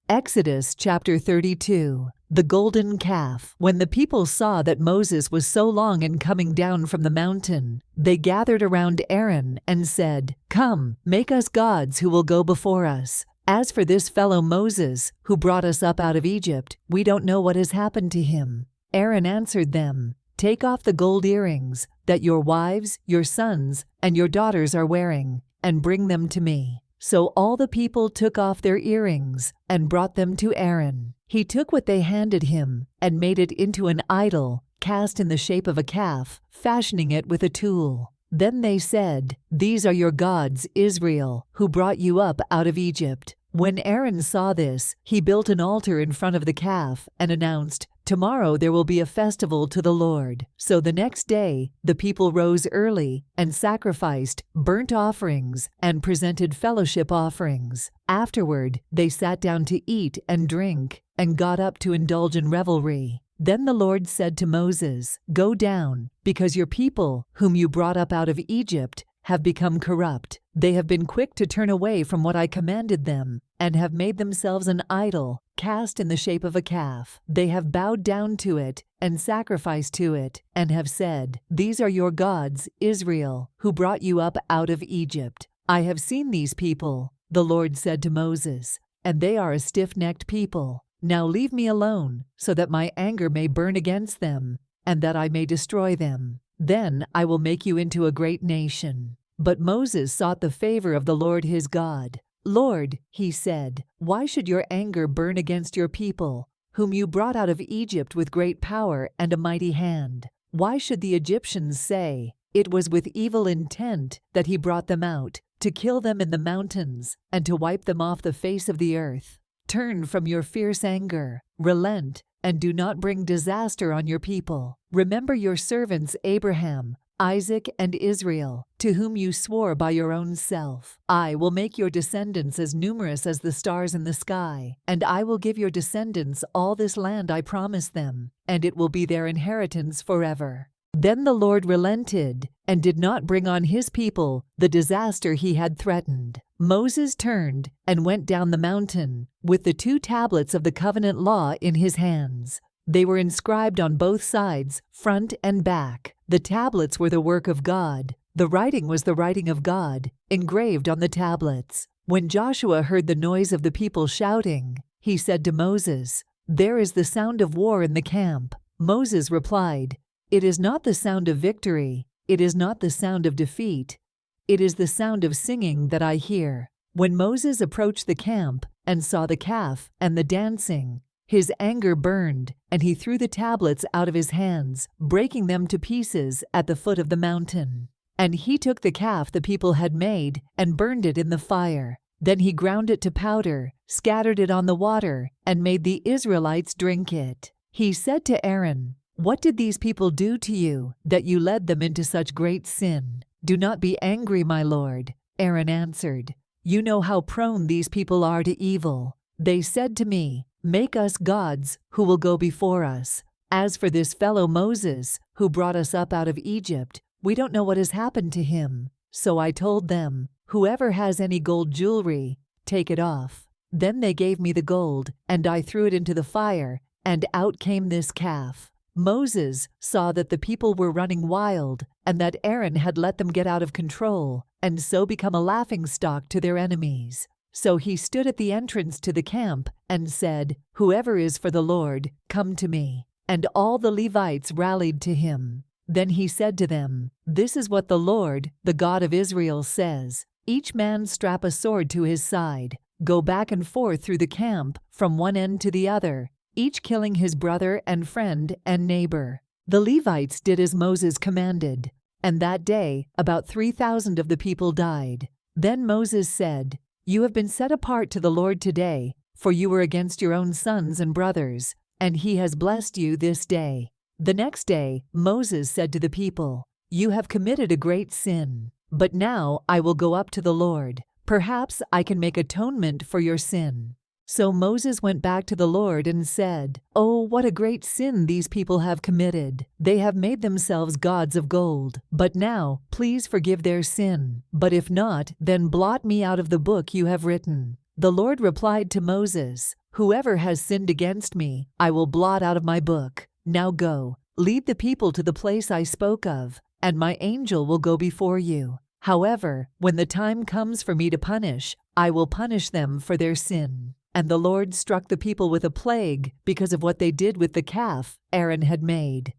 Exodus chapter 32. The golden calf. When the people saw that Moses was so long in coming down from the mountain, they gathered around Aaron and said, "Come, make us gods who will go before us. As for this fellow Moses, who brought us up out of Egypt, we don't know what has happened to him." Aaron answered them, "Take off the gold earrings that your wives, your sons, and your daughters are wearing, and bring them to me." So all the people took off their earrings and brought them to Aaron. He took what they handed him and made it into an idol cast in the shape of a calf, fashioning it with a tool. Then they said, "These are your gods, Israel, who brought you up out of Egypt." When Aaron saw this, he built an altar in front of the calf and announced, "Tomorrow there will be a festival to the Lord." So the next day, the people rose early and sacrificed burnt offerings and presented fellowship offerings. Afterward, they sat down to eat and drink and got up to indulge in revelry. Then the Lord said to Moses, "Go down, because your people, whom you brought up out of Egypt, have become corrupt. They have been quick to turn away from what I commanded them, and have made themselves an idol cast in the shape of a calf. They have bowed down to it and sacrificed to it, and have said, 'These are your gods, Israel, who brought you up out of Egypt.' I have seen these people," the Lord said to Moses, "and they are a stiff-necked people. Now leave me alone, so that my anger may burn against them, and that I may destroy them. Then I will make you into a great nation." But Moses sought the favor of the Lord his God. "Lord," he said, "why should your anger burn against your people, whom you brought out of Egypt with great power and a mighty hand? Why should the Egyptians say, 'It was with evil intent that he brought them out, to kill them in the mountains, and to wipe them off the face of the earth'? Turn from your fierce anger, relent, and do not bring disaster on your people. Remember your servants Abraham, Isaac, and Israel, to whom you swore by your own self. I will make your descendants as numerous as the stars in the sky, and I will give your descendants all this land I promised them, and it will be their inheritance forever." Then the Lord relented and did not bring on his people the disaster he had threatened. Moses turned and went down the mountain with the 2 tablets of the covenant law in his hands. They were inscribed on both sides, front and back. The tablets were the work of God. The writing was the writing of God, engraved on the tablets. When Joshua heard the noise of the people shouting, he said to Moses, "There is the sound of war in the camp." Moses replied, "It is not the sound of victory. It is not the sound of defeat. It is the sound of singing that I hear." When Moses approached the camp and saw the calf and the dancing, his anger burned, and he threw the tablets out of his hands, breaking them to pieces at the foot of the mountain. And he took the calf the people had made and burned it in the fire. Then he ground it to powder, scattered it on the water, and made the Israelites drink it. He said to Aaron, "What did these people do to you, that you led them into such great sin?" "Do not be angry, my lord," Aaron answered. "You know how prone these people are to evil. They said to me, 'Make us gods who will go before us.' As for this fellow Moses, who brought us up out of Egypt, we don't know what has happened to him." So I told them, "Whoever has any gold jewelry, take it off." Then they gave me the gold, and I threw it into the fire, and out came this calf. Moses saw that the people were running wild, and that Aaron had let them get out of control, and so become a laughingstock to their enemies. So he stood at the entrance to the camp and said, "Whoever is for the Lord, come to me." And all the Levites rallied to him. Then he said to them, "This is what the Lord, the God of Israel, says. Each man strap a sword to his side. Go back and forth through the camp, from one end to the other, each killing his brother and friend and neighbor." The Levites did as Moses commanded, and that day about 3,000 of the people died. Then Moses said, "You have been set apart to the Lord today, for you were against your own sons and brothers, and he has blessed you this day." The next day Moses said to the people, "You have committed a great sin, but now I will go up to the Lord. Perhaps I can make atonement for your sin." So Moses went back to the Lord and said, "Oh, what a great sin these people have committed. They have made themselves gods of gold. But now, please forgive their sin. But if not, then blot me out of the book you have written." The Lord replied to Moses, "Whoever has sinned against me, I will blot out of my book. Now go, lead the people to the place I spoke of, and my angel will go before you. However, when the time comes for me to punish, I will punish them for their sin." And the Lord struck the people with a plague because of what they did with the calf Aaron had made.